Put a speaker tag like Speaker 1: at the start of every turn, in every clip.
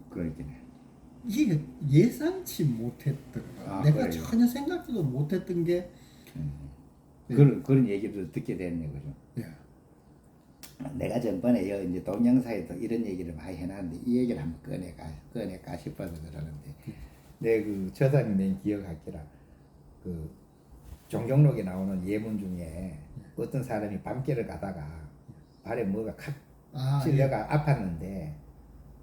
Speaker 1: 그렇긴 해.
Speaker 2: 이게 예상치 못했던 거. 내가
Speaker 1: 그래요.
Speaker 2: 전혀 생각지도 못했던 게 예,
Speaker 1: 그런 얘기를 듣게 됐네, 그죠?
Speaker 2: 예.
Speaker 1: 내가 전번에 이제 동영상에도 이런 얘기를 많이 해놨는데 이 얘기를 한번 꺼낼까 싶어서 그러는데 내 그 저자님 내 기억하기라 그 종경록에 나오는 예문 중에 어떤 사람이 밤길을 가다가 발에 뭐가 칵
Speaker 2: 예.
Speaker 1: 찔려가 아팠는데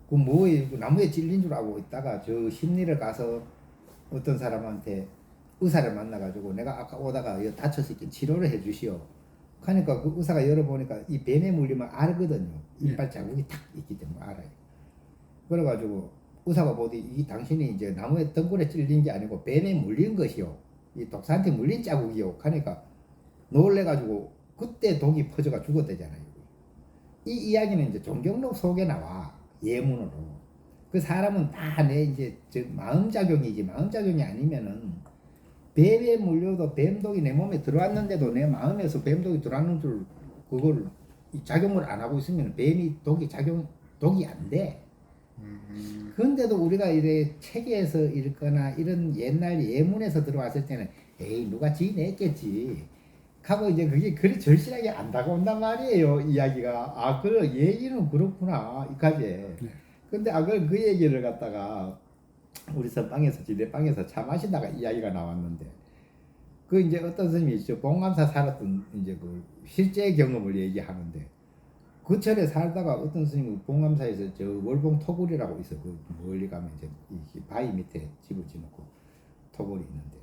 Speaker 1: 그 뭐에 그 나무에 찔린 줄 알고 있다가 저 심리를 가서 어떤 사람한테 의사를 만나가지고 내가 아까 오다가 다쳤으니까 치료를 해주시오. 그러니까 그 의사가 열어보니까 이 뱀에 물리면 알거든요. 이빨 자국이 탁 있기 때문에 알아요. 그래가지고 의사가 보더니 이 당신이 이제 나무에 덩굴에 찔린 게 아니고 뱀에 물린 것이요. 이 독사한테 물린 자국이요. 그러니까 놀래가지고 그때 독이 퍼져가 죽었대잖아요. 이 이야기는 이제 종경록 속에 나와 예문으로. 그 사람은 다 내 이제 마음작용이지 마음작용이 아니면은 뱀에 물려도 뱀독이 내 몸에 들어왔는데도 내 마음에서 뱀독이 들어왔는 줄 그걸 작용을 안 하고 있으면 뱀이 독이 안 돼. 그런데도 우리가 이래 책에서 읽거나 이런 옛날 예문에서 들어왔을 때는 에이 누가 지냈겠지 하고 이제 그게 그리 절실하게 안 다가온단 말이에요. 이야기가 그 얘기는 그렇구나 이까지.
Speaker 2: 네.
Speaker 1: 근데 그 얘기를 갖다가 우리 선방에서 지대 방에서 차 마시다가 이야기가 나왔는데 그 이제 어떤 스님이 저 봉감사 살았던 이제 그 실제 경험을 얘기하는데 그 철에 살다가 어떤 스님이 봉감사에서 저 월봉 토굴이라고 있어. 그 멀리 가면 이제 이 바위 밑에 집을 지놓고 토굴이 있는데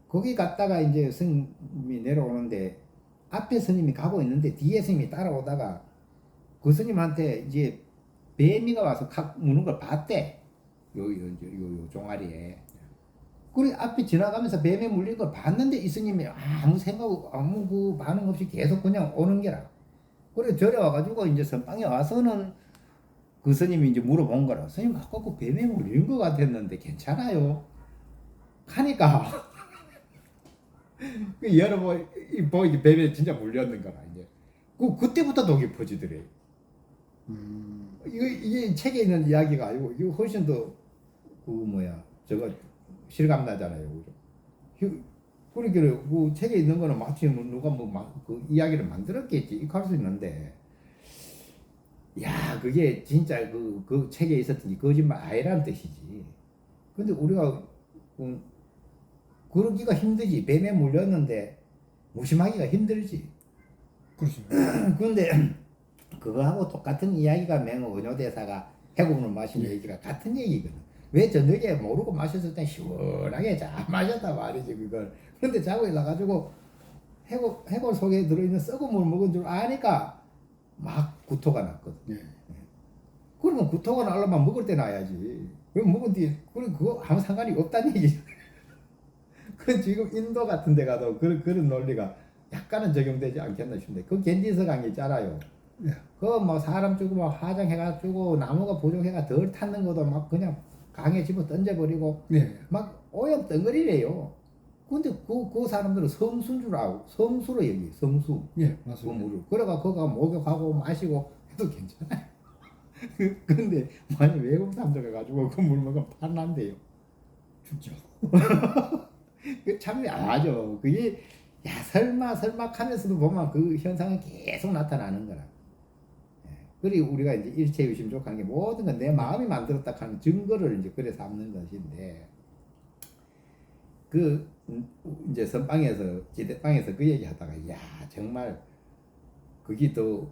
Speaker 1: 거기 갔다가 이제 스님이 내려오는데 앞에 스님이 가고 있는데 뒤에 스님이 따라오다가 그 스님한테 이제 뱀이가 와서 칵 무는 걸 봤대. 요 종아리에. 그래 앞에 지나가면서 뱀에 물린 걸 봤는데 이 스님이 아무 생각 아무 그 반응 없이 계속 그냥 오는 게라. 그래 저려와가지고 이제 선방에 와서는 그 스님이 이제 물어본 거라. 스님 아까 그 뱀에 물린 것 같았는데 괜찮아요? 하니까 여러분 이게 뱀에 진짜 물렸는 거라 이제. 그때부터 독이 퍼지더래. 이게 책에 있는 이야기가 아니고 이거 훨씬 더 그 뭐야 저거 실감 나잖아요, 그죠? 그러니까 그 책에 있는 거는 마치 누가 그 이야기를 만들었겠지 이렇게 할 수 있는데 야 그게 진짜 그 책에 있었던 거짓말 아니라는 뜻이지. 근데 우리가 그러기가 힘들지. 뱀에 물렸는데 무심하기가 힘들지.
Speaker 2: 그렇죠.
Speaker 1: 그런데 그거하고 똑같은 이야기가 맹 원효대사가 해고문을 마신 얘기가 같은 얘기거든. 왜 저녁에 모르고 마셨을 때 시원하게 잘 마셨다 말이지 그걸. 근데 자고 일어나가지고 해골 속에 들어있는 썩은 물 먹은 줄 아니까 막 구토가 났거든. 그러면 구토가 나려면 먹을 때 나야지. 왜 먹은 뒤에 그거 아무 상관이 없다는 얘기죠. 그 지금 인도 같은 데 가도 그런 논리가 약간은 적용되지 않겠나 싶은데 그 겐지스 강이 있잖아요. 그거 뭐 사람 주고 뭐 화장해가지고 나무가 부족해가 덜 탔는 것도 막 그냥 강에 집어 던져버리고 막 오염 덩어리래요. 근데 그 사람들은 성수인 줄 알고 성수로 얘기해. 성수.
Speaker 2: 맞습니다.
Speaker 1: 그 물을. 그래가 그거 목욕하고 마시고 해도 괜찮아요. 근데 만약 외국 사람들 가가지고 그 물 먹으면 판난대요.
Speaker 2: 죽죠.
Speaker 1: 참 야하죠. 그게 야 설마 하면서도 보면 그 현상은 계속 나타나는 거라. 그리고 우리가 이제 일체유심족하는 게 모든 건 내 마음이 만들었다 하는 증거를 이제 그래 삼는 것인데 그 이제 선방에서 지대방에서 그 얘기하다가 야 정말 그게 또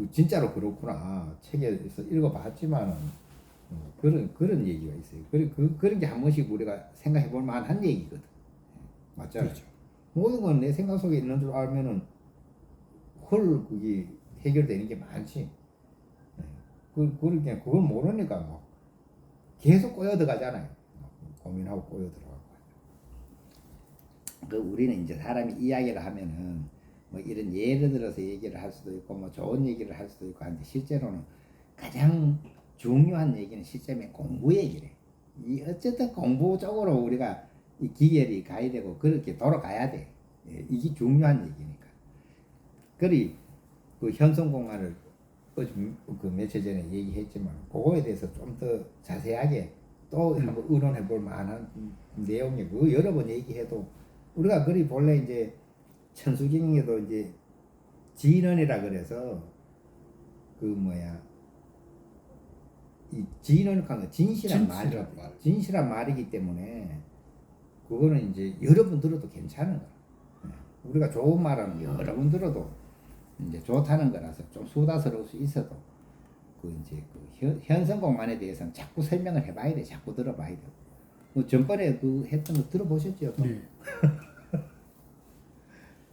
Speaker 1: 진짜로 그렇구나 책에서 읽어봤지만은 그런 얘기가 있어요. 그런 게 한 번씩 우리가 생각해 볼 만한 얘기거든. 맞잖아요. 그렇죠. 모든 건 내 생각 속에 있는 줄 알면은 그게 해결되는 게 많지. 그러니까 그걸 모르니까 뭐 계속 꼬여 들어가잖아요. 고민하고 꼬여 들어가고. 우리는 이제 사람이 이야기를 하면은 뭐 이런 예를 들어서 얘기를 할 수도 있고 뭐 좋은 얘기를 할 수도 있고 하는데 실제로는 가장 중요한 얘기는 실제면 공부 얘기래. 어쨌든 공부 쪽으로 우리가 이 기결이 가야 되고 그렇게 돌아가야 돼. 이게 중요한 얘기니까. 그리 그 현성공안을 그 며칠 전에 얘기했지만 그거에 대해서 좀 더 자세하게 또 한번 의논해 볼 만한 내용이 그 여러 번 얘기해도 우리가 그리 본래 이제 천수경에도 이제 진언이라 그래서 그 뭐야 이 진언한 진실한
Speaker 2: 진실한 말.
Speaker 1: 진실한 말이기 때문에 그거는 이제 여러 번 들어도 괜찮은 거야. 우리가 좋은 말은 여러 번 들어도 이제 좋다는 거라서 좀 수다스러울 수 있어도 그 이제 그 현성공안에 대해서는 자꾸 설명을 해봐야 돼. 자꾸 들어봐야 돼. 뭐 전번에 그 했던 거 들어보셨죠? 또?
Speaker 2: 네.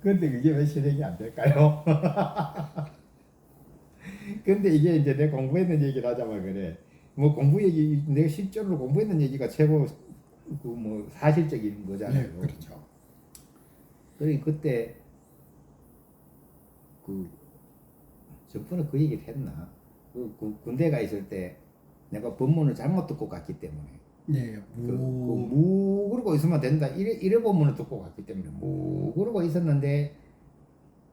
Speaker 1: 근데 그게 왜 실행이 안 될까요? 근데 이게 이제 내가 공부했는 얘기를 하자면 그래. 뭐 공부 얘기, 내가 실제로 공부했는 얘기가 최고 그 뭐 사실적인 거잖아요.
Speaker 2: 네, 그렇죠.
Speaker 1: 그래 그때 그 저번에 그 얘기를 했나? 그 군대가 있을 때 내가 법문을 잘못 듣고 갔기 때문에
Speaker 2: 네,
Speaker 1: 무 그러고 있으면 된다. 이래 법문을 듣고 갔기 때문에 무 그러고 있었는데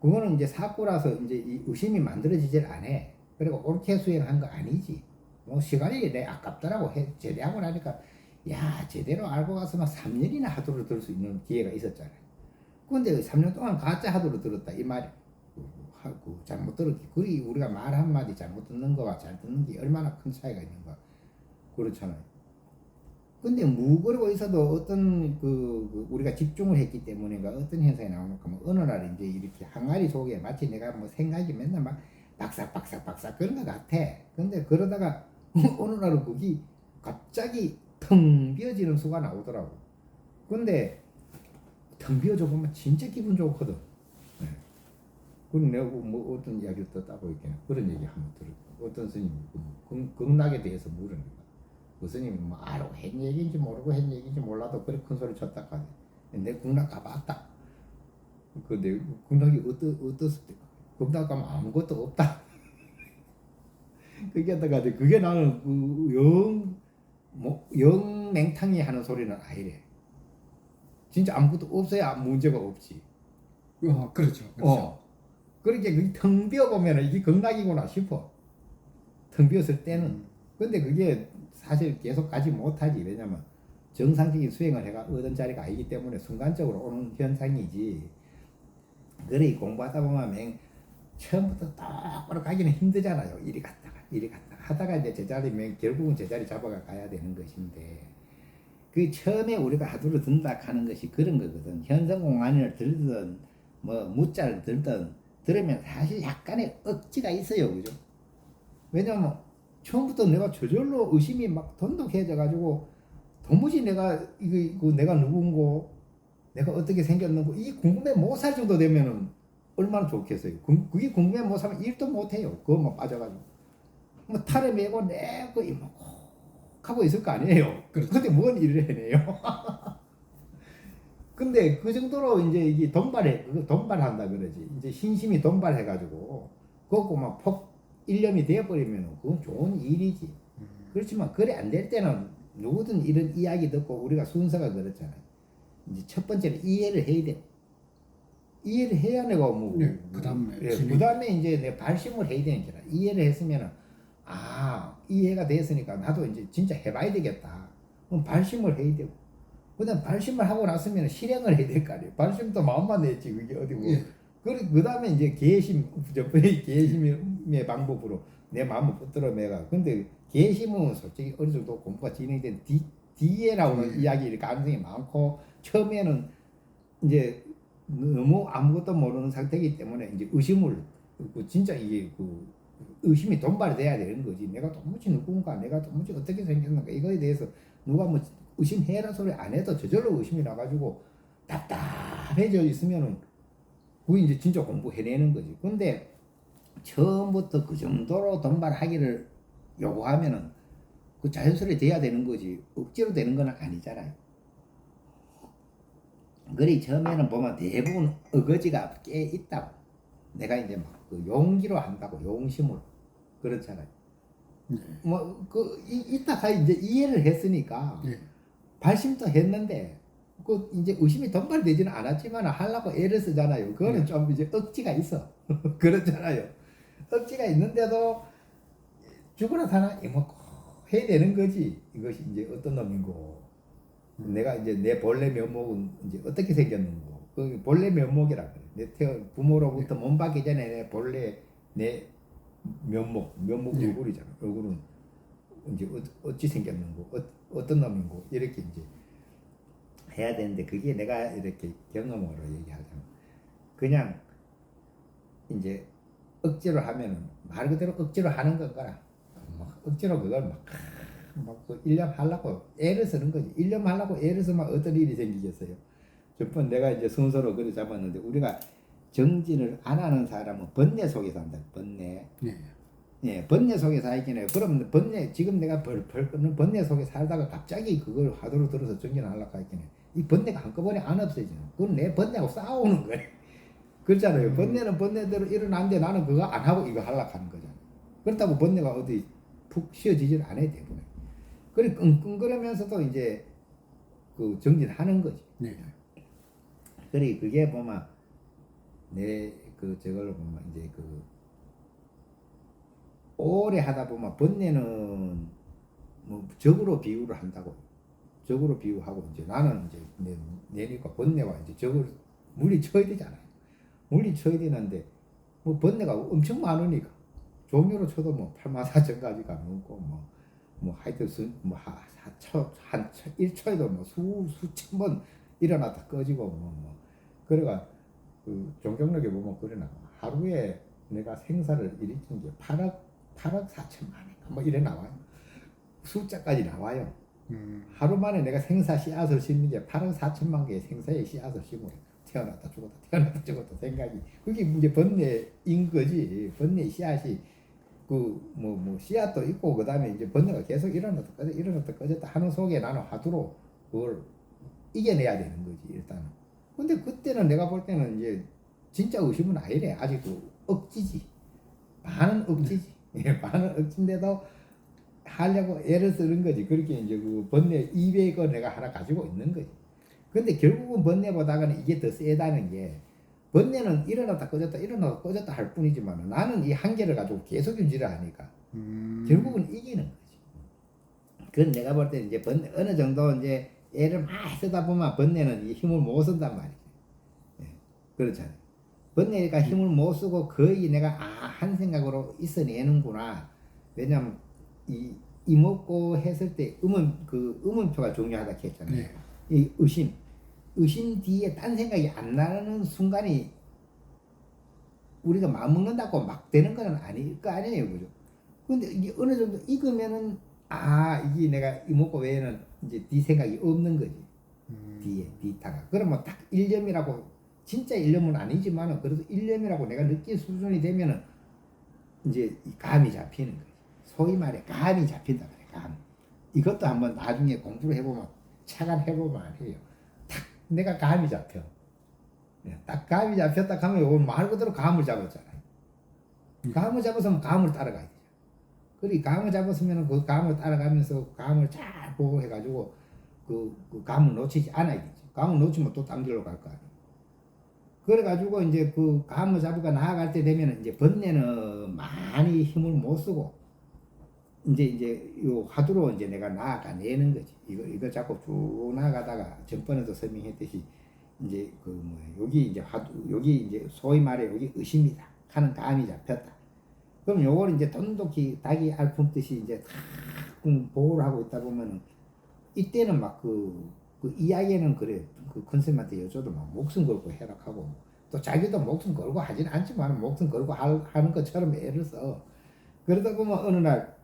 Speaker 1: 그거는 이제 사고라서 이제 이 의심이 만들어지질 않아. 그리고 옳게 수행한 거 아니지. 뭐 시간이 내 아깝더라고 제대하고 나니까 야 제대로 알고 갔으면 3년이나 하도를 들을 수 있는 기회가 있었잖아요. 근데 3년 동안 가짜 하도를 들었다 이 말이 하고 잘못 들었기. 그리 우리가 말 한마디 잘못 듣는 거와 잘 듣는 게 얼마나 큰 차이가 있는가. 그렇잖아요. 근데 무거리고 있어도 어떤 그 우리가 집중을 했기 때문인가 어떤 현상이 나오는 까 어느 날 이제 이렇게 항아리 속에 마치 내가 뭐 생각이 맨날 막 박삭 그런 것 같아. 근데 그러다가 어느 날은 거기 갑자기 텅 비어지는 수가 나오더라고. 근데 텅 비어져 보면 진짜 기분 좋거든. 네. 그럼 내가 뭐 어떤 이야기를 듣다고 있겠네. 그런 얘기 한번 들었고 어떤 스님이 극락에 대해서 물으는 거야. 그 스님이 뭐 알고 했 얘기인지 모르고 했 얘기인지 몰라도 그래 큰 소리 쳤다 카네. 내 극락 가봤다. 근데 극락이 어떻을 때 극락 가면 아무것도 없다. 그게 나는 영 맹탕이 하는 소리는 아니래. 진짜 아무것도 없어야 문제가 없지.
Speaker 2: 그렇죠.
Speaker 1: 그렇게 그게 텅 비어 보면은 이게 극락이구나 싶어. 텅 비었을 때는. 근데 그게 사실 계속 가지 못하지. 왜냐면 정상적인 수행을 해가 얻은 자리가 아니기 때문에 순간적으로 오는 현상이지. 그래 공부하다 보면 처음부터 똑바로 가기는 힘들잖아요. 이리 갔다가 하다가 이제 제자리면 결국은 제자리 잡아가 가야 되는 것인데 그 처음에 우리가 하두를 든다 하는 것이 그런 거거든. 현성공안을 들든 뭐 무자를 들든 들으면 사실 약간의 억지가 있어요. 그죠? 왜냐면 처음부터 내가 저절로 의심이 막 돈독해져 가지고 도무지 내가 이거 내가 누군고 내가 어떻게 생겼는고 이게 궁금해 못 살 정도 되면은 얼마나 좋겠어요. 그게 궁금해 못 살면 일도 못 해요. 그거만 빠져가지고 뭐 탈에 메고 내고 뭐 하고 있을 거 아니에요.
Speaker 2: 그렇죠.
Speaker 1: 근데 뭔 일을 해내요? 근데 그 정도로 이제 이게 돈발한다 그러지. 이제 신심이 돈발해가지고 그거 막 일념이 되어버리면 그건 좋은 일이지. 그렇지만 그래 안 될 때는 누구든 이런 이야기 듣고 우리가 순서가 그렇잖아요. 이제 첫 번째는 이해를 해야 돼. 이해를 해야 내가 뭐.
Speaker 2: 네, 그다음에
Speaker 1: 그다음에 이제 내 발심을 해야 되는 거라. 이해를 했으면은 이해가 됐으니까 나도 이제 진짜 해봐야 되겠다. 그럼 발심을 해야 되고. 그다음 발심을 하고 나서면 실행을 해야 될 거 아니에요. 발심도 마음만 냈지 그게 어디 뭐. 그다음에 이제 개심의 방법으로 내 마음을 붙들어 매가. 근데 개심은 솔직히 어느 정도 공부가 진행된 뒤에 나오는 이야기일 가능성이 많고 처음에는 이제 너무 아무것도 모르는 상태이기 때문에 이제 의심을 진짜 이게 의심이 돈발돼야 되는 거지. 내가 도무지 누군가, 내가 도무지 어떻게 생겼는가 이거에 대해서 누가 뭐 의심해라 소리 안 해도 저절로 의심이 나가지고 답답해져 있으면은 그게 이제 진짜 공부해내는 거지. 근데 처음부터 그 정도로 돈발하기를 요구하면은 그 자연스레 돼야 되는 거지. 억지로 되는 건 아니잖아요. 그래 처음에는 보면 대부분 어거지가 꽤 있다고. 내가 이제 막 그 용기로 한다고 용심으로 그렇잖아요. 뭐 이따가 이제 이해를 했으니까 발심도 했는데 그 이제 의심이 돈발되지는 않았지만 하려고 애를 쓰잖아요. 그거는 좀 이제 억지가 있어. 그렇잖아요. 억지가 있는데도 죽으나 사나 이먹고 해야 되는 거지. 이것이 이제 어떤 놈인고. 내가 이제 내 본래 면목은 이제 어떻게 생겼는고. 그 본래 면목이라 그래. 내 부모로부터 몸 받기 전에 내 본래 내 면목
Speaker 2: 네.
Speaker 1: 얼굴이잖아. 얼굴은 이제 어찌 생겼는고, 어떤 놈인고 이렇게 이제 해야 되는데 그게 내가 이렇게 경험으로 얘기하자면 그냥 이제 억지로 하면은 말 그대로 억지로 하는 건가라. 막 억지로 그걸 막그 일념하려고 애를 쓰는 거지. 일념하려고 애를 쓰면 어떤 일이 생기겠어요. 저번 내가 이제 순서로 그래 잡았는데 우리가 정진을 안 하는 사람은 번뇌 속에 산다. 번뇌.
Speaker 2: 네.
Speaker 1: 예, 번뇌 속에 살긴 해요. 그럼 번뇌 지금 내가 벌벌 끄는 번뇌 속에 살다가 갑자기 그걸 화두로 들어서 정진을 하려고 했긴 해. 이 번뇌가 한꺼번에 안 없어지는. 그건 내 번뇌하고 싸우는 거예요. 그렇잖아요. 번뇌는 번뇌대로 일어나는데 나는 그거 안 하고 이거 하려고 하는 거잖아요. 그렇다고 번뇌가 어디 푹 쉬어지질 않아야 대부분. 그래 끙끙거리면서도 이제 그 정진하는 거지.
Speaker 2: 네.
Speaker 1: 그래 그게 보면 내 그 저걸 보면 이제 그 오래 하다 보면 번뇌는 뭐 적으로 비유를 한다고. 적으로 비유하고 이제 나는 이제 내니까 번뇌와 이제 적을 물리쳐야 되잖아요. 물리쳐야 되는데 뭐 번뇌가 엄청 많으니까 종류로 쳐도 뭐 84,000가지가 넘고 뭐 하여튼 한 1초에도 뭐 수천 번 일어났다 꺼지고 뭐 그래가 그 종경록에 보면 그래 나와. 하루에 내가 생사를 일으킨 게 8억 4천만인가 뭐 이래 나와요. 숫자까지 나와요. 하루 만에 내가 생사 씨앗을 심는 게 8억 4천만 개의 생사의 씨앗을 심어요. 태어났다 죽었다 생각이 그게 이제 번뇌인 거지. 번뇌 씨앗이 그 뭐 씨앗도 있고 그 다음에 이제 번뇌가 계속 일어났다 꺼졌다 하는 속에 나는 화두로 그걸 이겨내야 되는 거지 일단은. 근데 그때는 내가 볼 때는 이제 진짜 의심은 아니래. 아직도 억지지. 반은 억지지. 예, 반은 억지인데도 하려고 애를 쓰는 거지. 그렇게 이제 그 번뇌 200을 내가 하나 가지고 있는 거지. 근데 결국은 번뇌보다는 이게 더 세다는 게 번뇌는 일어났다 꺼졌다 할 뿐이지만 나는 이 한계를 가지고 계속 유지를 하니까 결국은 이기는 거지. 그건 내가 볼 때 이제 어느 정도 이제 애를 많이 쓰다 보면 번뇌는 이 힘을 못 쓴단 말이지. 예, 그렇잖아요. 번뇌가 힘을 못 쓰고 거의 내가 한 생각으로 있어내는구나. 왜냐면 이 먹고 했을 때 의문표가 중요하다 했잖아요.
Speaker 2: 네.
Speaker 1: 이 의심 뒤에 딴 생각이 안 나는 순간이 우리가 마음 먹는다고 막 되는 건 아닐 거 아니에요, 그죠? 근데 이게 어느 정도 익으면은 이게 내가 이 먹고 외에는 이제 뒤 생각이 없는 거지. 뒤에 뒤타가. 그러면 딱 일념이라고 진짜 일념은 아니지만은 그래도 일념이라고 내가 느낄 수준이 되면은 이제 이 감이 잡히는 거지. 소위 말해 감이 잡힌다 그래. 감. 이것도 한번 나중에 공부를 해보면 차관해보면 해요. 딱 내가 감이 잡혀. 딱 감이 잡혔다 하면 이건 말 그대로 감을 잡았잖아요. 감을 잡았으면 감을 따라가야 되죠. 그리 감을 잡았으면 그 감을 따라가면서 감을 잘 보호해가지고 그 감을 놓치지 않아야 되죠. 감을 놓치면 또 딴 길로 갈 거 아니에요. 그래가지고 이제 그 감을 잡으가 나아갈 때 되면 이제 번뇌는 많이 힘을 못 쓰고 이제 요 화두로 이제 내가 나아가내는 거지. 이거 자꾸 쭉 나아가다가 전번에도 설명했듯이 이제 그 뭐 여기 이제 화두 여기 이제 소위 말해 여기 의심이다 하는 감이 잡혔다. 그럼 요걸 이제 돈독히 닭이 알 품듯이 이제 다 보호를 하고 있다 보면은 이때는 막 그 이야기는 그래. 그 컨셉한테 여쭤도 막 목숨 걸고 해락하고 또 자기도 목숨 걸고 하진 않지만 목숨 걸고 하는 것처럼 애를 써. 그러다 보면 어느 날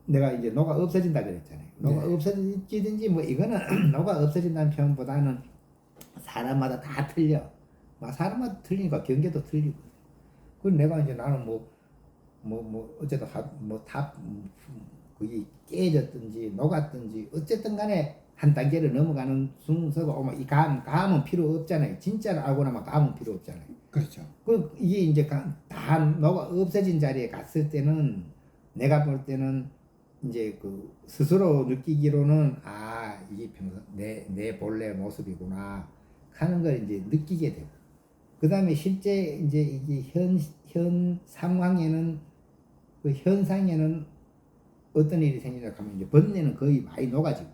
Speaker 1: 내가 이제 노가 없어진다 그랬잖아요. 노가 없어지든지 뭐 이거는 노가 없어진다는 표현보다는 사람마다 다 틀려. 막 사람마다 틀리니까 경계도 틀리고. 그럼 내가 이제 나는 어쨌든 다 그게 깨졌든지 녹았든지 어쨌든 간에 한 단계를 넘어가는 순서가 오면 이 감은 필요 없잖아요. 진짜를 알고 나면 감은 필요 없잖아요.
Speaker 2: 그렇죠.
Speaker 1: 이게 이제 다 녹아 없어진 자리에 갔을 때는 내가 볼 때는 이제 그 스스로 느끼기로는 이게 평소 내 본래 모습이구나 하는 걸 이제 느끼게 되고 그 다음에 실제 이제 이게 현 상황에는 그 현상에는 어떤 일이 생기냐 하면 이제 번뇌는 거의 많이 녹아지고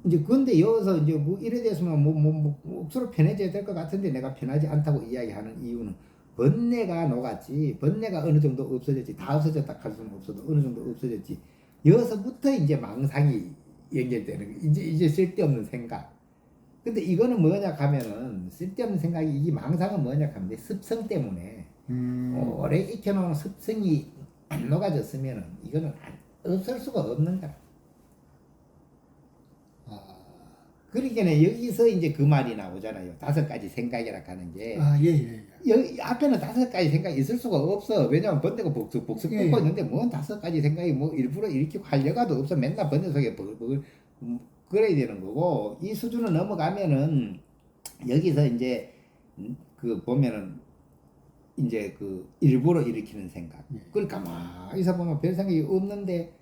Speaker 1: 이제 근데 여기서 이제 뭐 이래 됐으면 억수로 편해져야 될 것 같은데 내가 편하지 않다고 이야기하는 이유는 번뇌가 녹았지 번뇌가 어느 정도 없어졌지 다 없어졌다 할 수는 없어도 어느 정도 없어졌지 여기서부터 이제 망상이 연결되는 거 이제 쓸데없는 생각 근데 이거는 뭐냐 하면은 쓸데없는 생각이 이 망상은 뭐냐 하면 내 습성 때문에 오래 익혀놓은 습성이 안 녹아졌으면은 이거는 없을 수가 없는 거라. 그러니까 여기서 이제 그 말이 나오잖아요. 5가지 생각이라 하는 게. 여기 앞에는 5가지 생각이 있을 수가 없어. 왜냐면 번뇌가 복습
Speaker 2: 예.
Speaker 1: 고 있는데 뭔 5가지 생각이 뭐 일부러 일으키고 할 여가도 없어. 맨날 번뇌 속에 그래야 되는 거고 이 수준을 넘어가면은 여기서 이제 그 보면은 이제 그 일부러 일으키는 생각. 그걸 가만히 있어 보면 별 생각이 없는데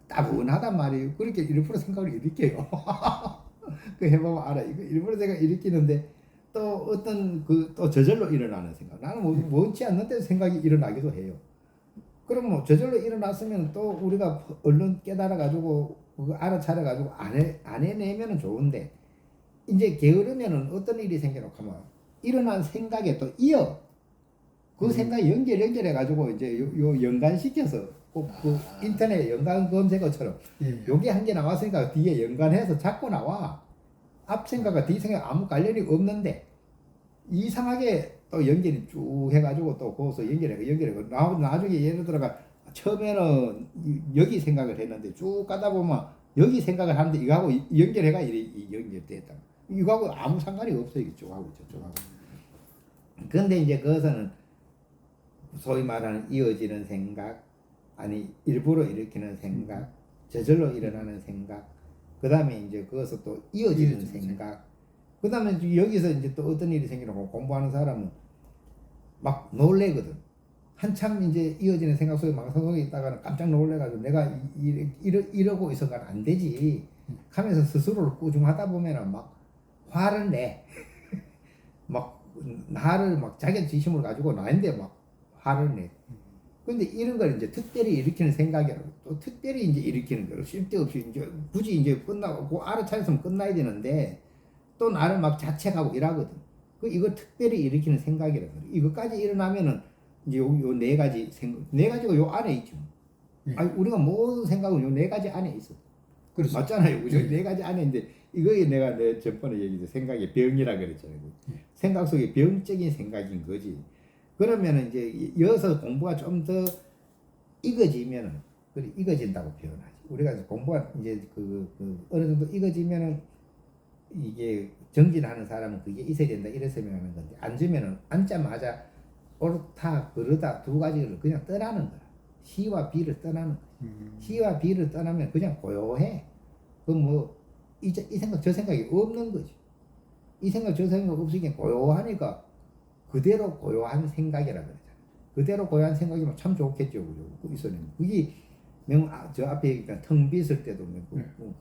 Speaker 1: 따분하단 말이에요. 그렇게 일부러 생각을 일으켜요. 그 해보면 알아. 이거 일부러 생각 일으키는데 또 어떤 그 또 저절로 일어나는 생각. 나는 뭐 원치 않는데 생각이 일어나기도 해요. 그럼 뭐 저절로 일어났으면 또 우리가 얼른 깨달아 가지고 그거 알아차려 가지고 안 해내면은 좋은데 이제 게으르면은 어떤 일이 생겨놓고 하면 일어난 생각에 또 이어 그 생각 연결해 가지고 이제 요 연관시켜서 꼭 그 인터넷 연관 검색어처럼 요게 한 개 나왔으니까 뒤에 연관해서 자꾸 나와 앞 생각과 뒤 생각 아무 관련이 없는데 이상하게 또 연결이 쭉 해가지고 또 거기서 연결해 나중에 예를 들어가 처음에는 여기 생각을 했는데 쭉 가다 보면 여기 생각을 하는데 이거하고 연결해가 연결됐다. 이거하고 아무 상관이 없어요. 이쪽하고 저쪽하고. 근데 이제 그것은 소위 말하는 이어지는 생각, 아니 일부러 일으키는 생각, 저절로 일어나는 생각, 그 다음에 이제 그것을 또 이어지는 생각, 그 다음에 여기서 이제 또 어떤 일이 생기냐고 공부하는 사람은 막 놀래거든. 한참 이제 이어지는 생각 속에 망상 속에 있다가는 깜짝 놀래가지고 내가 이러고 있어가는 안 되지 하면서 스스로를 꾸중하다 보면은 막 화를 내. 막 나를 막 자격지심을 가지고 나한테 막 화를 내. 근데 이런 걸 이제 특별히 일으키는 생각이라고 또 특별히 이제 일으키는 거로 쓸데없이 이제 굳이 이제 끝나고 알아차렸으면 끝나야 되는데 또 나를 막 자책하고 이러거든. 이거 특별히 일으키는 생각이라고 그래. 이거까지 일어나면은 이제 요 4가지 생각, 4가지가 요 안에 있죠. 아니 우리가 모든 생각은 요 4가지 안에 있어.
Speaker 2: 그렇죠.
Speaker 1: 맞잖아요. 그죠? 4가지 안에 있는데 이거에 내가 내 전번에 얘기했죠. 생각의 병이라 그랬잖아요. 생각 속에 병적인 생각인 거지. 그러면은 이제 여기서 공부가 좀 더 익어지면은 그래 익어진다고 표현하지. 우리가 공부가 이제 그 어느 정도 익어지면은 이게 정진하는 사람은 그게 있어야 된다 이래 설명하는 건데 앉으면은 앉자마자 옳다 그르다 2가지를 그냥 떠나는 거야. 시와 비를 떠나는 거야. 시와 비를 떠나면 그냥 고요해. 그럼 뭐 이 생각 저 생각이 없는 거지. 이 생각 저 생각 없으니까 고요하니까 그대로 고요한 생각이라 그러잖아. 그대로 고요한 생각이면 참 좋겠죠. 그죠? 있어는 그게 저 앞에 얘기한 텅 비었을 때도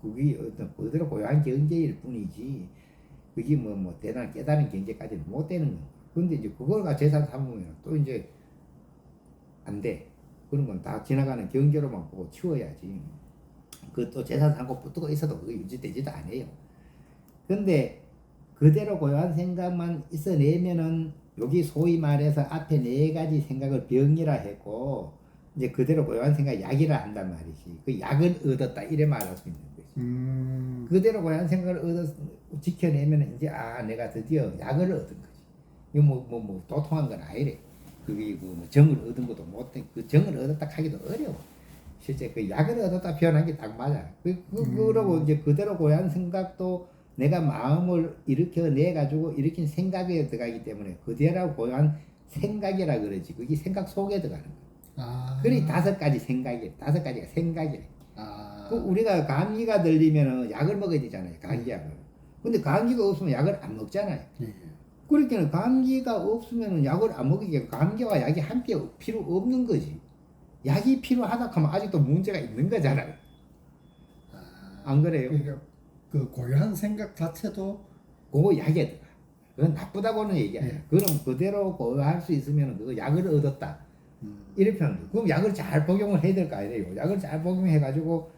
Speaker 1: 그게 어떤 그대로 고요한 경계일 뿐이지 그게 뭐 대단한 깨달은 경계까지는 못 되는 거야. 근데 이제 그거가 재산 삼으면 또 이제 안 돼. 그런 건 다 지나가는 경계로만 보고 치워야지. 그 또 재산 삼고 붙고 있어도 그게 유지되지도 않아요. 근데 그대로 고요한 생각만 있어내면은 여기 소위 말해서 앞에 4가지 생각을 병이라 했고 이제 그대로 고요한 생각 약이라 한단 말이지. 그 약을 얻었다 이래 말할 수 있는 거지. 그대로 고요한 생각을 지켜내면 이제 내가 드디어 약을 얻은 거지. 이거 뭐 도통한 건 아니래. 그게 뭐 정을 얻은 것도 못해. 그 정을 얻었다 하기도 어려워. 실제 그 약을 얻었다 표현한 게 딱 맞아. 그러고 이제 그대로 고요한 생각도 내가 마음을 일으켜내 가지고 일으킨 생각에 들어가기 때문에 그대로 고요한 생각이라 그러지. 그게 생각 속에 들어가는 거야. 그래 5가지 생각이래. 5가지가 생각이래. 그 우리가 감기가 들리면은 약을 먹어야 되잖아요. 감기약을. 근데 감기가 없으면 약을 안 먹잖아요. 그러니까 감기가 없으면 약을 안 먹으니까 감기와 약이 함께 필요 없는 거지. 약이 필요하다 하면 아직도 문제가 있는 거잖아요. 안 그래요?
Speaker 2: 그러니까 그 고요한 생각 자체도
Speaker 1: 그거 약에 들어가. 그건 나쁘다고는 얘기 아니야. 그럼 그대로 할 수 있으면 그 약을 얻었다. 이렇게 하는 거예요. 그럼 약을 잘 복용을 해야 될 거 아니에요. 약을 잘 복용해가지고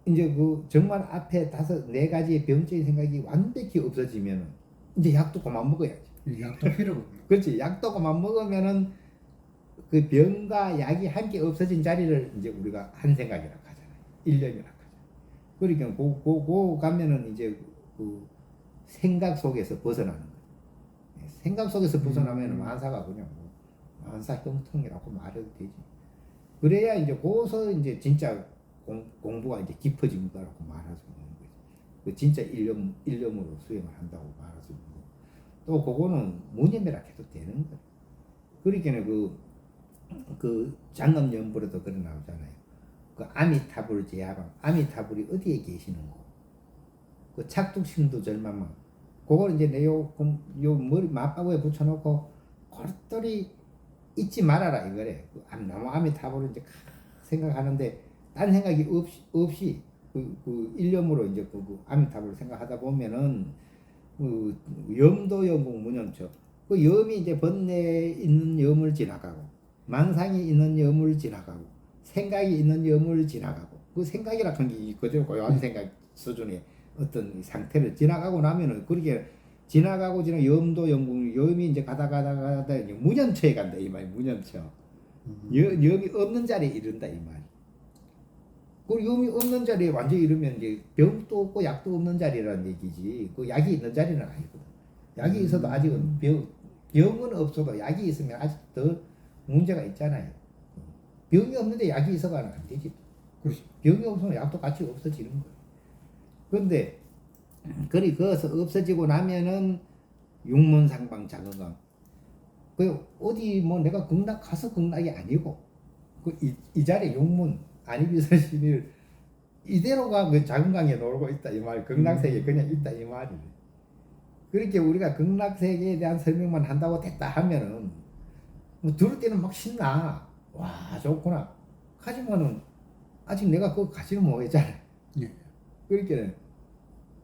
Speaker 1: 이제 그 정말 앞에 네 가지의 병적인 생각이 완벽히 없어지면 이제 약도 그만 먹어야지.
Speaker 2: 약도 필요가 없는.
Speaker 1: 그렇지. 약도 그만 먹으면은 그 병과 약이 함께 없어진 자리를 이제 우리가 한 생각이라고 하잖아요. 일념이라고 하잖아요. 그러니까 고 가면은 이제 그 생각 속에서 벗어나는 거예요. 생각 속에서 벗어나면 만사가 그냥 뭐 만사 형통이라고 말해도 되지. 그래야 이제 거기서 이제 진짜 공부가 이제 깊어진 거라고 말할 수 있는 거지. 그 진짜 일념으로 수행을 한다고 말할 수 있는 거. 또 그거는 무념이라 해도 되는 거예요. 그러니까 그 장엄연불에도 그런 나오잖아요. 그 아미타불 제하방, 아미타불이 어디에 계시는 거? 그 착뚝심도 절망만. 그걸 이제 요 머리 맞바구에 붙여놓고 골똘히 잊지 말아라 이거래. 그 나무 아미타불을 이제 생각하는데 딴 생각이 없이 그 일념으로 이제 그 아미타불을 생각하다 보면은 그 염도 영공 무념처. 그 염이 이제 번뇌에 있는 염을 지나가고 망상이 있는 염을 지나가고 생각이 있는 염을 지나가고 그 생각이라 하는 게 그대로 고요한 생각 수준의 어떤 상태를 지나가고 나면은 그렇게 지나가고 염도 영공 염이 이제 가다 이제 무념처에 간다 이 말이 무념처. 염이 없는 자리에 이른다 이 말이. 그 염이 없는 자리에 완전히 이르면 이제 병도 없고 약도 없는 자리라는 얘기지. 그 약이 있는 자리는 아니거든. 약이 있어도 아직은 병은 없어도 약이 있으면 아직 더 문제가 있잖아요. 병이 없는데 약이 있어가는 안 되지.
Speaker 2: 그렇죠.
Speaker 1: 병이 없으면 약도 같이 없어지는 거예요. 그런데 거기서 없어지고 나면은 육문상방 자건강. 그 어디 뭐 내가 극락 가서 극락이 아니고 이 자리에 육문 안이비설심일 이대로가 그 자건강에 놀고 있다 이 말. 극락세계에 그냥 있다 이 말이래. 그렇게 우리가 극락세계에 대한 설명만 한다고 됐다 하면은 뭐 들을 때는 막 신나. 와 좋구나. 하지만은 아직 내가 그거 가지는 못했잖아.
Speaker 2: 예.
Speaker 1: 그러니까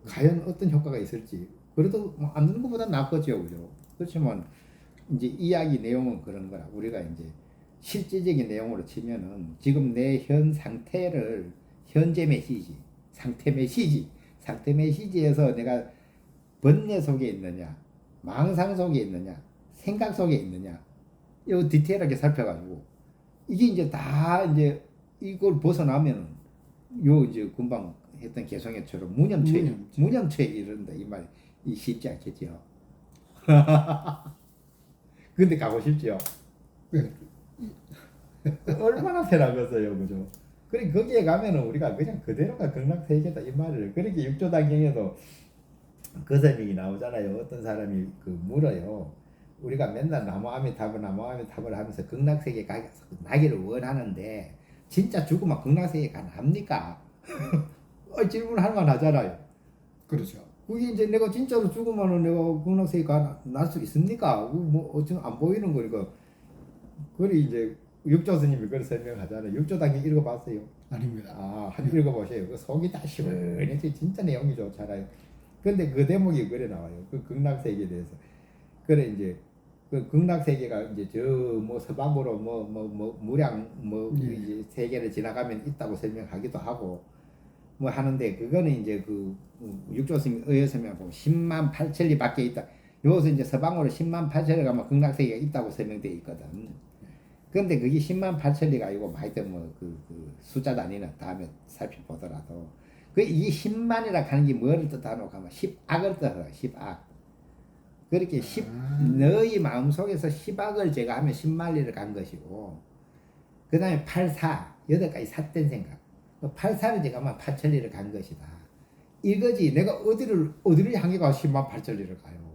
Speaker 1: 과연 어떤 효과가 있을지. 그래도 뭐 안 듣는 것보다 낫겠죠, 그죠? 그렇지만 이제 이야기 내용은 그런 거라. 우리가 이제 실제적인 내용으로 치면은 지금 내 현 상태를 현재 메시지, 상태 메시지에서 내가 번뇌 속에 있느냐, 망상 속에 있느냐, 생각 속에 있느냐, 이거 디테일하게 살펴가지고 이게 이제 다 이제 이걸 벗어나면은 요 이제 금방 했던 개성애처럼 무념처에 이른다 이 말. 이 쉽지 않겠죠. 근데 가고 싶죠.
Speaker 2: 네.
Speaker 1: 얼마나 편하겠어요, 그죠? 그래 거기에 가면은 우리가 그냥 그대로가 극락세계다 이 말을. 그렇게 육조단경에도 그 설명이 나오잖아요. 어떤 사람이 그 물어요. 우리가 맨날 나무 아미타불 하면서 극락세계 가기를 원하는데 진짜 죽으면 극락세계 가납니까? 질문할 만하잖아요.
Speaker 2: 그렇죠.
Speaker 1: 그게 이제 내가 진짜로 죽으면은 내가 극락세계 날 수 있습니까? 뭐 어쩜 안 보이는 거니까. 그래 이제 육조 스님이 그걸 설명하잖아요. 육조단경 읽어봤어요?
Speaker 2: 아닙니다.
Speaker 1: 한 읽어보세요. 그 속이 다 시원해지. 진짜 내용이 좋잖아요. 근데 그 대목이 그래 나와요. 그 극락세계에 대해서. 그래 이제 그 극락세계가 이제 저 뭐 서방으로 무량 이제 세계를 지나가면 있다고 설명하기도 하고 뭐 하는데 그거는 이제 그 육조스님 의해서면 10만 8천리 밖에 있다. 여기서 이제 서방으로 10만 8천리 가면 극락세계가 있다고 설명되어 있거든. 근데 그게 10만 8천리가 아니고 하여튼 그 숫자 단위는 다음에 살펴보더라도 이 10만이라 하는 게 뭐를 뜻하노 하면 10악을 뜻하노. 10악. 그렇게 너희 마음속에서 10악을 제가 하면 10만리를 간 것이고 그 다음에 84 8가지 삿된 생각 84를 제가 하면 8천리를 간 것이다. 이거지. 내가 어디를 향해 가서 10만 8천리를 가요.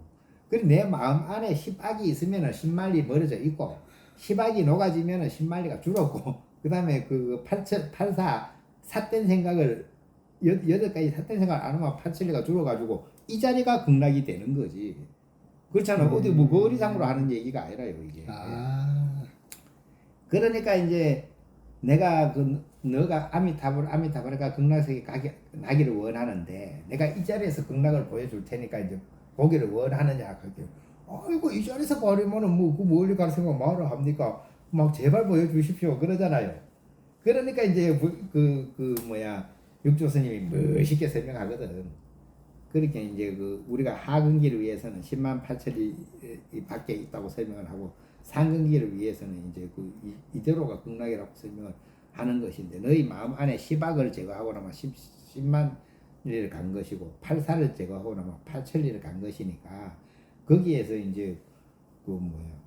Speaker 1: 그래 내 마음 안에 10악이 있으면 10만리 멀어져 있고 10악이 녹아지면 10만리가 줄었고 그 다음에 그 84 삿된 생각을 8가지 삿된 생각을 안 하면 8천리가 줄어가지고 이 자리가 극락이 되는 거지. 그렇잖아. 어디 뭐 거리상으로 하는 얘기가 아니라요 이게. 그러니까 이제 내가 너가 아미타불 그러니까 극락세계 나기를 원하는데 내가 이 자리에서 극락을 보여줄 테니까 이제 보기를 원하느냐 그게 아이고 이 자리에서 버리면은 뭐그 멀리 갈 생각 말을 합니까? 막 제발 보여주십시오 그러잖아요. 그러니까 이제 그 뭐야 육조 스님이 멋있게 설명하거든. 그렇게 이제 그 우리가 하근기를 위해서는 10만 8천이 밖에 있다고 설명을 하고 상근기를 위해서는 이제 그 이대로가 극락이라고 설명을 하는 것인데 너희 마음 안에 10악을 제거하고 나면 10만 리를 간 것이고 8사를 제거하고 나면 8천리를 간 것이니까 거기에서 이제 그 뭐야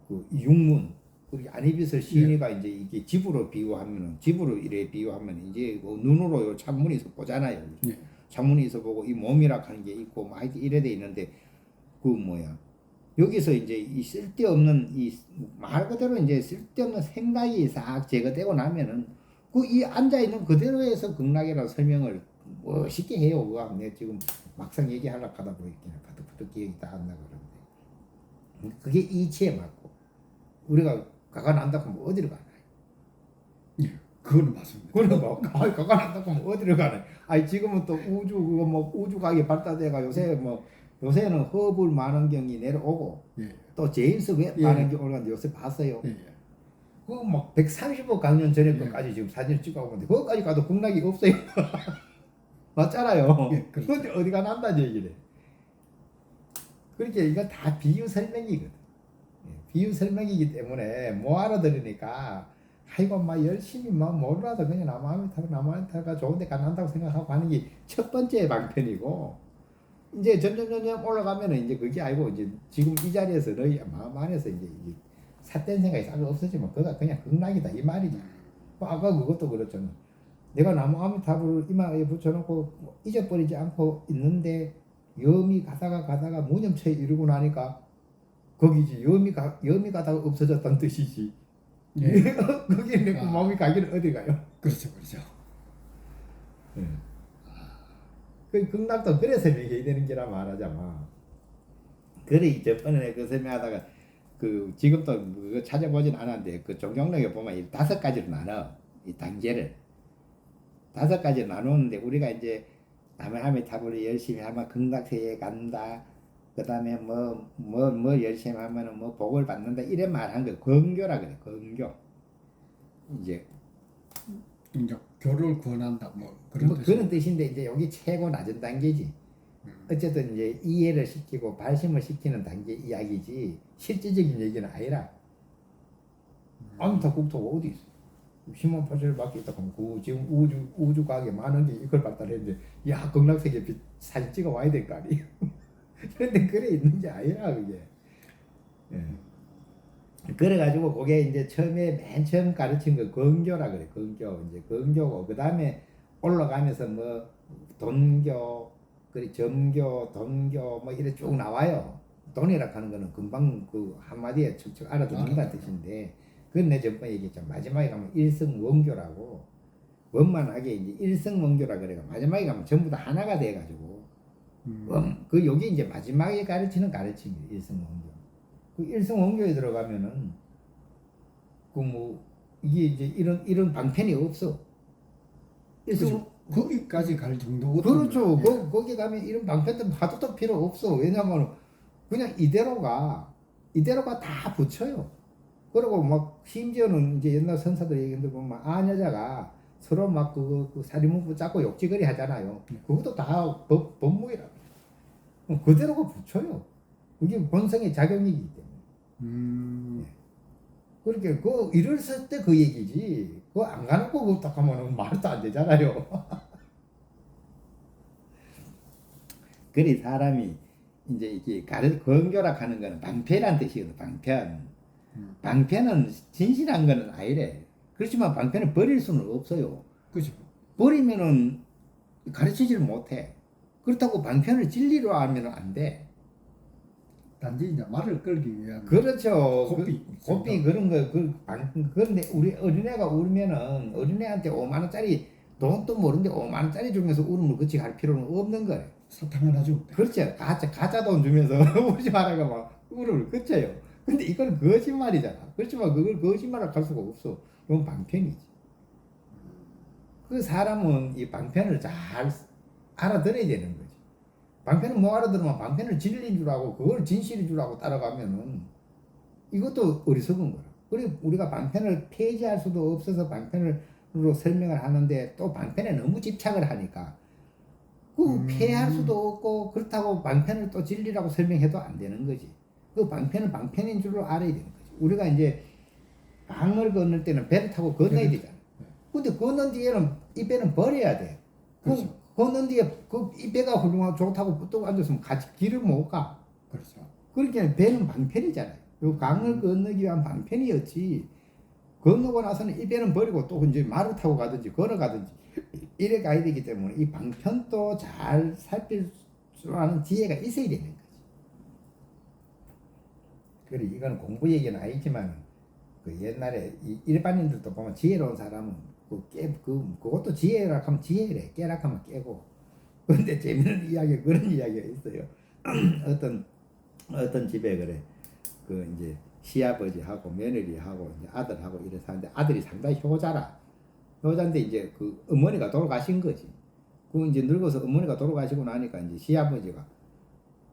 Speaker 1: 그 육문 우리 안희비설 시인이가 이제 이게 집으로 비유하면은 집으로 이래 비유하면 이제 뭐 눈으로 요 창문에서 보잖아요.
Speaker 2: 예.
Speaker 1: 창문에서 보고 이 몸이라 하는 게 있고 막 이래 돼 있는데 그 뭐야 여기서 이제 이 쓸데없는 이 말 그대로 이제 쓸데없는 생각이 싹 제거되고 나면은 그 이 앉아 있는 그대로에서 극락이라고 설명을 멋있게 해요. 그거 내가 지금 막상 얘기하려고 하다 보니까 퍼뜩퍼뜩 기억이 다 안 나고 그러는데 그게 이치에 맞고 우리가 가가 난다고 하면 어디로 가나요?
Speaker 2: 예. 그거는 맞습니다.
Speaker 1: 그러면 뭐 가가 난다고 하면 어디로 가나요? 아니 지금은 또 우주 그거 뭐 우주과학이 발달돼가 요새 뭐 요새는 허블 만원경이 내려오고
Speaker 2: 예.
Speaker 1: 또 제임스 웹
Speaker 2: 예.
Speaker 1: 만원경 올라갔는데 요새 봤어요.
Speaker 2: 예.
Speaker 1: 그거 막 130억 강년 전에
Speaker 2: 예.
Speaker 1: 것까지 지금 사진을 찍어오는데 그거까지 가도 극락이 없어요. 맞잖아요.
Speaker 2: 예, 그렇죠.
Speaker 1: 그런데 어디가 난다는 얘기래. 그러니까 이거 다 비유 설명이거든. 비유 설명이기 때문에 못 알아들으니까 아이고 막 열심히 막 몰라도 그냥 나무아미타가 좋은데 간다고 생각하고 하는 게 첫 번째 방편이고 이제 점점 올라가면은 이제 그게 아니고 이제 지금 이 자리에서 너희 마음 안에서 이제 삿된 생각이 싹 없어지면 그가 그냥 극락이다 이 말이죠. 아까 그것도 그렇잖아. 내가 나무 아미타불을 이마에 붙여놓고 잊어버리지 않고 있는데 염이 가다가 무념처에 이르고 나니까 거기지 염이 가다가 없어졌다는 뜻이지.
Speaker 2: 예.
Speaker 1: 거기에 내 마음이 가기는 어디 가요?
Speaker 2: 그렇죠, 그렇죠.
Speaker 1: 그 극락도 그래 설명해야 되는 게라 말하자마. 그래 저번에 그 설명하다가 그 지금도 그거 찾아보진 않았는데 그 종경록에 보면 이 5가지로 나눠 이 단계를 5가지로 나누는데 우리가 이제 나무아미타불을 열심히 하면 극락세계에 간다. 그 다음에 뭐 열심히 하면은 뭐 복을 받는다. 이런 말 한 거 건교라 그래. 건교. 이제
Speaker 2: 교를 구원한다 뭐 그런
Speaker 1: 뭐
Speaker 2: 뜻이.
Speaker 1: 그런 뜻인데 이제 여기 최고 낮은 단계지. 어쨌든 이제 이해를 시키고 발심을 시키는 단계 이야기지 실질적인 얘기는 아니라. 아무튼 국토가 어디 있어? 10만 8천을 밖에 있다 그러면 그 지금 우주과학에 많은 게 이걸 발달했는데 야 극락세계 사진 찍어 와야 될 거 아니에요? 그런데 그래 있는지 아니라 그게. 예. 그래가지고 그게 이제 맨 처음 가르친 거 건교라 그래. 건교 이제 건교고 그 다음에 올라가면서 뭐 돈교 그리고 점교 돈교 뭐 이래 쭉 나와요. 돈이라 하는 거는 금방 그 한마디에 척척 알아듣는다는 뜻인데 그건 내 전번에 얘기했잖아. 마지막에 가면 일성원교라고 원만하게 이제 일성원교라 그래가 마지막에 가면 전부 다 하나가 돼가지고 그 여기 이제 마지막에 가르치는 가르침이에요. 일성원교. 그 일성원교에 들어가면은 그 뭐 이게 이제 이런 방편이 없어.
Speaker 2: 그렇죠. 거기까지 갈 정도고.
Speaker 1: 그렇죠. 거기 가면 이런 방편도 하도도 필요 없어. 왜냐면 그냥 이대로가 다 붙여요. 그리고 막 심지어는 이제 옛날 선사들 얘기인데 보면 아녀자가 서로 막 그 사리문 붙잡고 욕지거리 하잖아요. 그것도 다 법무이라. 그대로가 붙여요. 그게 본성의 작용이기 때문에. 그렇게 그 이랬을 때 그 얘기지. 그거 안 가놓고 그거 딱 하면 말도 안 되잖아요. 그래 사람이 이제 이게 건교라 하는 거는 방패란 뜻이거든. 방편. 방편은 진실한 거는 아니래. 그렇지만 방편을 버릴 수는 없어요.
Speaker 2: 그렇죠.
Speaker 1: 버리면은 가르치지를 못해. 그렇다고 방편을 진리로 알면 안 돼.
Speaker 2: 단지 이제 말을 끌기 위한.
Speaker 1: 그렇죠.
Speaker 2: 고삐
Speaker 1: 그런 거 그런데 우리 어린애가 울면은 어린애한테 5만 원짜리 돈도 모르는데 5만 원짜리 주면서 울음을 그치 할 필요는 없는 거래.
Speaker 2: 사탕 하나 주면 돼.
Speaker 1: 그렇죠. 가짜 돈 주면서 울지 말아가 막 울음을 그쳐요. 근데 이건 거짓말이잖아. 그렇지만 그걸 거짓말을 할 수가 없어. 이건 방편이지. 그 사람은 이 방편을 잘 알아들어야 되는 거지. 방편을 못 알아들으면 방편을 진리인 줄 알고 그걸 진실인 줄 알고 따라가면은 이것도 어리석은 거라. 그리고 우리가 방편을 폐지할 수도 없어서 방편으로 설명을 하는데 또 방편에 너무 집착을 하니까 그 폐할 수도 없고 그렇다고 방편을 또 진리라고 설명해도 안 되는 거지. 그 방편은 방편인 줄로 알아야 되는 거지. 우리가 이제 강을 건널 때는 배를 타고 건너야 되잖아. 근데 건넌 뒤에는 이 배는 버려야 돼.
Speaker 2: 그렇죠.
Speaker 1: 건넌 뒤에 이 배가 훌륭하고 좋다고 붙들고 앉았으면 같이 길을 못 가.
Speaker 2: 그렇죠.
Speaker 1: 그러니까 배는 방편이잖아요. 요 강을 건너기 위한 방편이었지. 건너고 나서는 이 배는 버리고 또 이제 말을 타고 가든지 걸어가든지 이래 가야 되기 때문에 이 방편도 잘 살필 줄 아는 지혜가 있어야 되는 거지. 그래 이건 공부 얘기는 아니지만 그 옛날에 일반인들도 보면 지혜로운 사람은 그것도 지혜라 하면 지혜래. 깨라 하면 깨고. 근데 재밌는 이야기 그런 이야기가 있어요. 어떤 집에 그래 그 이제 시아버지하고 며느리하고 이제 아들하고 이래서 하는데 아들이 상당히 효자인데 이제 그 어머니가 돌아가신 거지. 그 이제 늙어서 어머니가 돌아가시고 나니까 이제 시아버지가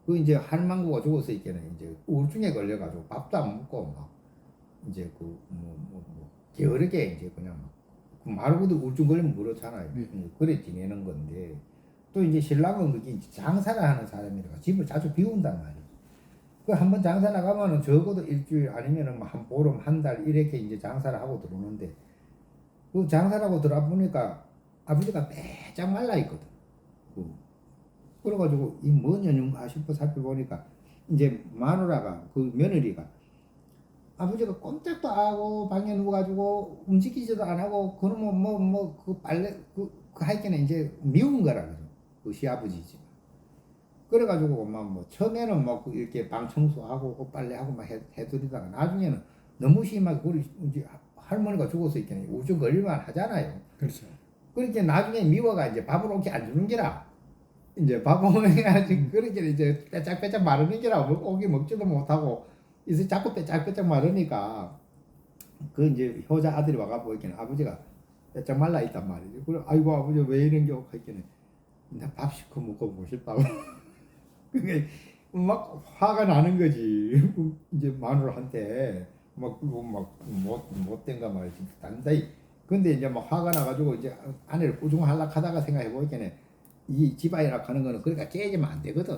Speaker 1: 그 이제 할망구가 죽어서 있게는 이제 우울증에 걸려가지고 밥도 안 먹고 막 이제 그 게으르게 이제 그냥 그 말고도 우울증 걸리면 그렇잖아요. 그래 지내는 건데 또 이제 신랑은 그게 장사를 하는 사람이라 집을 자주 비운단 말이에요. 그 한번 장사 나가면은 적어도 일주일 아니면은 뭐 한 보름 한 달 이렇게 이제 장사를 하고 들어오는데 그 장사를 하고 들어와 보니까 아버지가 빼짝 말라 있거든. 그래가지고 이 뭔 연유인가 싶어 살펴보니까 이제 마누라가 그 며느리가 아버지가 꼼짝도 안 하고 방에 누워가지고 움직이지도 안 하고 그러면 그 빨래 그 하여튼에 이제 미운 거라 그죠. 그 시아버지지. 그래가지고 엄마 뭐 처음에는 뭐 이렇게 방 청소하고 그 빨래하고 막 해드리다가 나중에는 너무 심하게 우리 이제 할머니가 죽어서 있겠네 우주 걸릴만 하잖아요.
Speaker 2: 그렇죠.
Speaker 1: 그렇게 나중에 미워가 이제 밥을 오게 안 주는 게라. 이제 밥 먹어야지 그렇게 이제 빼짝빼짝 마르는 게라 오게 먹지도 못하고 이제 자꾸 빼짝빼짝 마르니까 그 이제 효자 아들이 와가 보이기는 아버지가 빼짝 말라 있단 말이지. 그래 아이고 아버지 왜 이런 게 했겠네. 나 밥 시켜 먹고 보고 싶다고. 그게 막 화가 나는 거지. 이제 마누라한테 못된가 말이지. 단단히. 근데 이제 막 화가 나가지고 이제 아내를 꾸중하려고 하다가 생각해 보이겠네. 이 집안이라 하는 거는 그러니까 깨지면 안 되거든.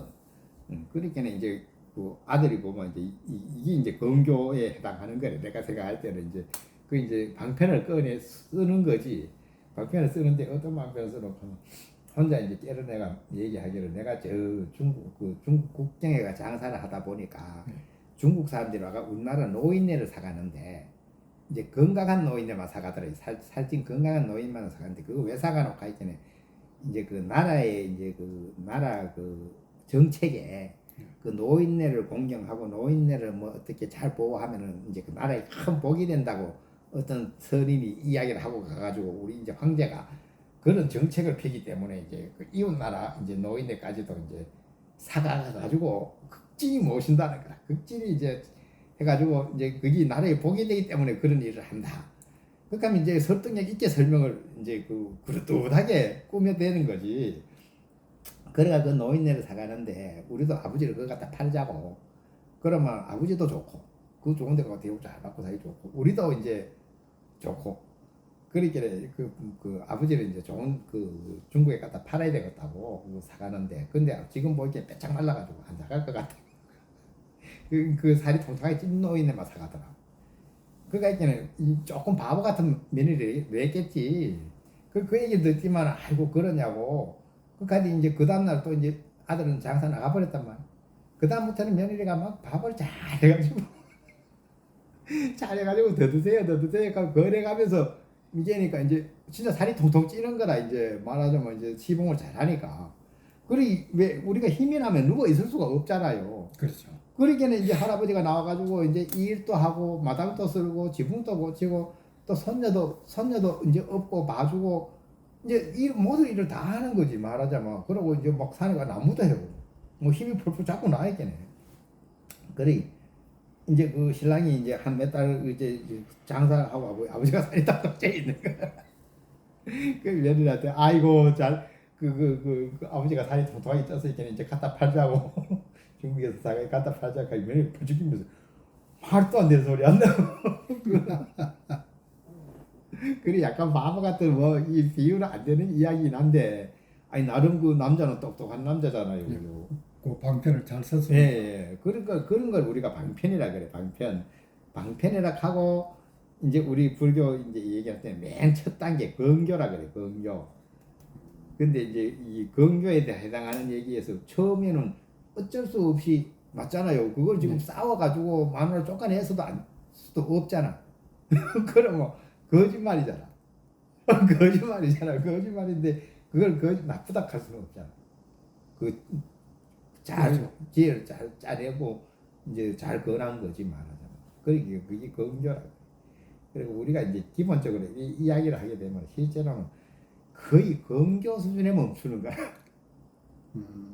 Speaker 1: 그러니까 이제 그 아들이 보면 이제 이게 이제 건교에 해당하는 거래. 내가 생각할 때는 이제 그 이제 방편을 꺼내 쓰는 거지. 방편을 쓰는데 어떤 방편을 쓰놓고 혼자 이제 깨르내가 얘기하기를 내가 저 중국 국경에 가 장사를 하다 보니까 중국 사람들이 와가 우리나라 노인네를 사가는데 이제 건강한 노인네만 사가더라. 살찐 건강한 노인만 사가는데 그거 왜 사가놓고 하여튼에 이제 그 나라의 이제 그 나라 그 정책에 그 노인네를 공경하고 노인네를 뭐 어떻게 잘 보호하면은 이제 그 나라에 큰 복이 된다고 어떤 선임이 이야기를 하고 가가지고 우리 이제 황제가 그런 정책을 펴기 때문에 이제 그 이웃 나라 이제 노인네까지도 이제 사가가지고 극진히 모신다는 거라. 극진히 이제 해가지고 이제 그게 나라에 복이 되기 때문에 그런 일을 한다. 그러니까 이제 설득력 있게 설명을 이제 그 그릇하게 꾸며대는 거지. 그래가 그 노인네를 사가는데 우리도 아버지를 그거 갖다 팔자고. 그러면 아버지도 좋고 그 좋은 데 가서 대우 잘 받고 사기 좋고 우리도 이제 좋고. 그러니까 그 아버지를 이제 좋은 그 중국에 갖다 팔아야 되겠다고 사가는데 근데 지금 보기에 빼짝 말라가지고 안 사갈 것 같아. 그 살이 통통하게 찐 노인네만 사가더라. 그러니까 조금 바보 같은 며느리를 왜 했겠지. 그 얘기 듣지만 아이고 그러냐고. 그까지 이제 그 다음날 또 이제 아들은 장사 나가버렸단 말이야. 그 다음부터는 며느리가 막 밥을 잘 해가지고 잘해가지고 더 드세요 그래가면서 이제니까 이제 진짜 살이 통통 찌는 거다. 이제 말하자면 이제 시봉을 잘하니까. 그리 왜 우리가 힘이 나면 누워 있을 수가 없잖아요.
Speaker 2: 그렇죠.
Speaker 1: 그러니까 이제 할아버지가 나와가지고 이제 일도 하고 마당도 쓸고 지붕도 고치고 또 손녀도 이제 업고 봐주고 이제 모든 일을 다 하는 거지 말하자면. 그러고 이제 막 산에가 나무도 해고 뭐 힘이 펄펄 자꾸 나있겠네. 그래 이제 그 신랑이 이제 한 몇 달 이제 장사하고 아버지가 살이 딱딱 쪄 있는 거야. 그 며느리한테 아이고 잘 그 아버지가 살이 통통하게 쪘으니까 이제 갖다 팔자고 중국에서 사가 갖다 팔자고 면이 부죽이면서 말도 안 되는 소리 한다. 그래 약간 바보 같은 뭐 이 비유는 안 되는 이야기긴 한데 아니 나름 그 남자는 똑똑한 남자잖아요.
Speaker 2: 예. 그 방편을 잘 썼습니다.
Speaker 1: 예. 그러니까 그런 걸 우리가 방편이라 그래. 방편이라 하고 이제 우리 불교 이제 얘기할 때 맨 첫 단계 건교라 그래. 건교. 근데 이제 이 건교에 해당하는 얘기에서 처음에는 어쩔 수 없이 맞잖아요. 그걸 지금 싸워가지고 마누라 쫓아내서도 안 수도 없잖아. 그러면 거짓말이잖아. 거짓말인데 그걸 나쁘다 할 수는 없잖아. 잘 지혜를 잘 짜내고 이제 잘 건한 거지 말하자면. 그러니까 그게 건교라고. 그리고 우리가 이제 기본적으로 이 이야기를 하게 되면 실제로는 거의 건교 수준에 멈추는 거야.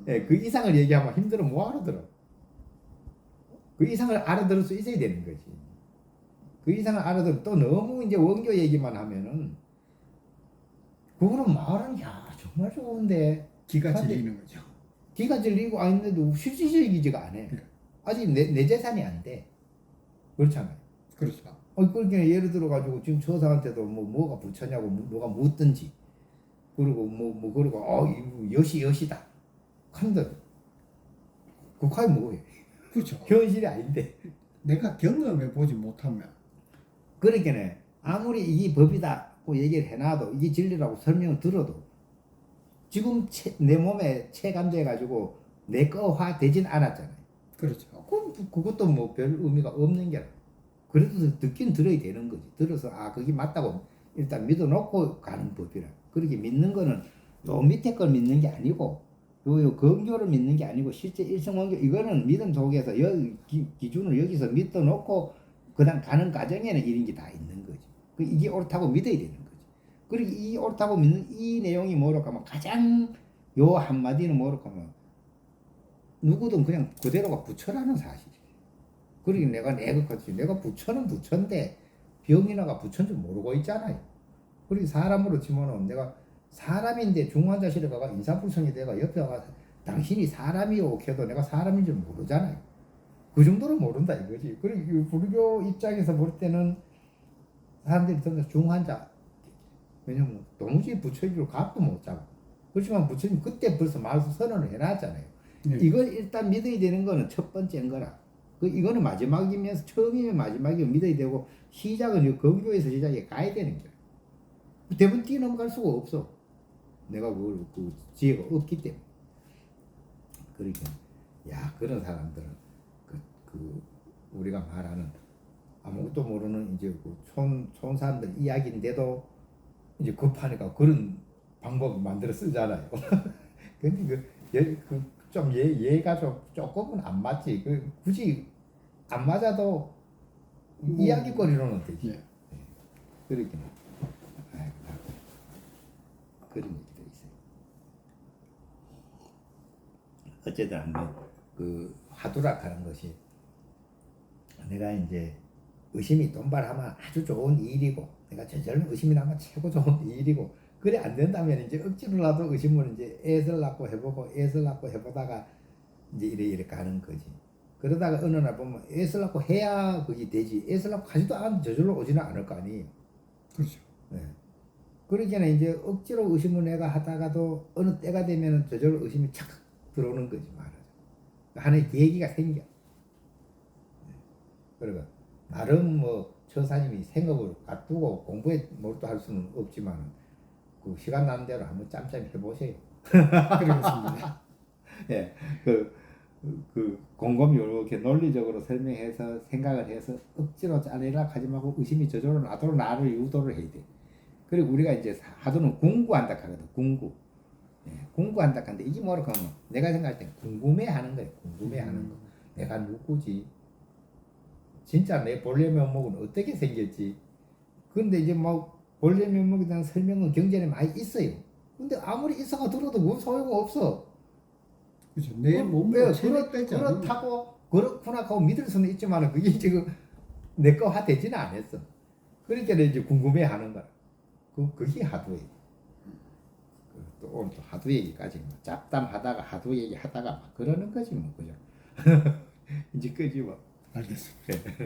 Speaker 1: 예, 그 이상을 얘기하면 힘들어 못 알아들어. 그 이상을 알아들을 수 있어야 되는 거지. 그 이상을 알아들어 또 너무 이제 원교 얘기만 하면은 그거는 말은 야 정말 좋은데
Speaker 2: 기가 질리는 거죠.
Speaker 1: 기가 질리고 아닌데도 실질적이지가 않아. 아직 내 재산이 안 돼. 그렇잖아요.
Speaker 2: 그렇죠.
Speaker 1: 그러니까 예를 들어 가지고 지금 저사한테도 뭐가 부처냐고 누가 묻든지 그리고 그리고 이거 여시다. 한데 그게 뭐해?
Speaker 2: 그렇죠.
Speaker 1: 현실이 아닌데.
Speaker 2: 내가 경험해 보지 못하면
Speaker 1: 그러니까 아무리 이게 법이다고 얘기를 해놔도 이게 진리라고 설명을 들어도 지금 내 몸에 체감돼 가지고 내 거화 되진 않았잖아요.
Speaker 2: 그렇죠.
Speaker 1: 그것도 뭐 별 의미가 없는 게라. 그래도 듣긴 들어야 되는 거지. 들어서 그게 맞다고 일단 믿어놓고 가는 법이라. 그렇게 믿는 거는 요 밑에 걸 믿는 게 아니고 요 건교를 믿는 게 아니고 실제 일성원교 이거는 믿음 속에서 기준을 여기서 믿어놓고 그다음 가는 과정에는 이런 게 다 있는 거지. 이게 옳다고 믿어야 되는 거지. 그리고 이 옳다고 믿는 이 내용이 뭐라고 하면 가장 요 한마디는 뭐라고 하면 누구든 그냥 그대로가 부처라는 사실이에요. 그러니 내가 부처는 부처인데 병이나가 부처인 줄 모르고 있잖아요. 그리고 사람으로 치면은 내가 사람인데 중환자실에 가가 인사불성이 돼가 옆에 가서 당신이 사람이요 해도 내가 사람인 줄 모르잖아요. 그 정도로 모른다 이거지. 그리고 불교 입장에서 볼 때는 사람들이 전부 중환자. 왜냐면 도무지 부처인 줄 각도 못 잡아. 그렇지만 부처님 그때 벌써 말씀 선언을 해놨잖아요.
Speaker 2: 네.
Speaker 1: 이걸 일단 믿어야 되는 거는 첫 번째인 거라. 이거는 마지막이면서 처음이면 마지막이면 믿어야 되고 시작은 이 건교에서 시작해 가야 되는 거야. 대부분 뛰어넘어갈 수가 없어. 내가 그 지혜가 없기 때문에. 그러니까 그런 사람들은 우리가 말하는 아무것도 모르는 이제 촌 사람들 이야기인데도 이제 급하니까 그런 방법을 만들어 쓰잖아요. 근데 좀 얘가 조금은 안 맞지. 굳이 안 맞아도 이야기거리로는 되지.
Speaker 2: 예.
Speaker 1: 그러니까 그런 얘기도 있어요. 어쨌든 그 화두락하는 것이 내가 이제 의심이 돈발하면 아주 좋은 일이고 내가 저절로 의심이 나면 최고 좋은 일이고 그래 안 된다면 이제 억지로라도 의심을 이제 애를 낳고 해보다가 이제 이래 가는 거지. 그러다가 어느 날 보면 애를 낳고 해야 그게 되지. 애를 낳고 하지도 않으면 저절로 오지는 않을 거 아니에요.
Speaker 2: 그렇죠.
Speaker 1: 네. 그러니까 이제 억지로 의심을 내가 하다가도 어느 때가 되면 저절로 의심이 착 들어오는 거지 말하자. 하나의 계기가 생겨. 그러니까 나름 뭐 처사님이 생업을 갖두고 공부에 몰두할 수는 없지만 그 시간 나는 대로 한번 짬짬 해보세요.
Speaker 2: 그러겠습니다.
Speaker 1: 예, 그 곰곰이 이렇게 논리적으로 설명해서 생각을 해서 억지로 짜내라 하지 말고 의심이 저절로 나도록 나를 유도를 해야 돼. 그리고 우리가 이제 하도는 궁구한다 하거든. 궁구. 예, 궁구한다 하는데 이게 뭐라고 하면 내가 생각할 때 궁금해하는 거예요. 궁금해하는 거. 내가 누구지? 진짜 내 본래 면목은 어떻게 생겼지? 근데 이제 뭐 본래 면목에 대한 설명은 경전에 많이 있어요. 근데 아무리 있어가 들어도 뭔 소용 없어.
Speaker 2: 그렇죠. 내 몸으로
Speaker 1: 그렇다고 그렇구나 하고 믿을 수는 있지만 그게 지금 내 거화 되지는 않았어. 그러니까 이제 궁금해하는 거야. 그게 하도예요. 또 오늘 또 하도 얘기까지 뭐 잡담하다가 하도 얘기하다가 막 그러는 거지 뭐 그죠? 이제 끄지 뭐.
Speaker 2: 알겠습니다.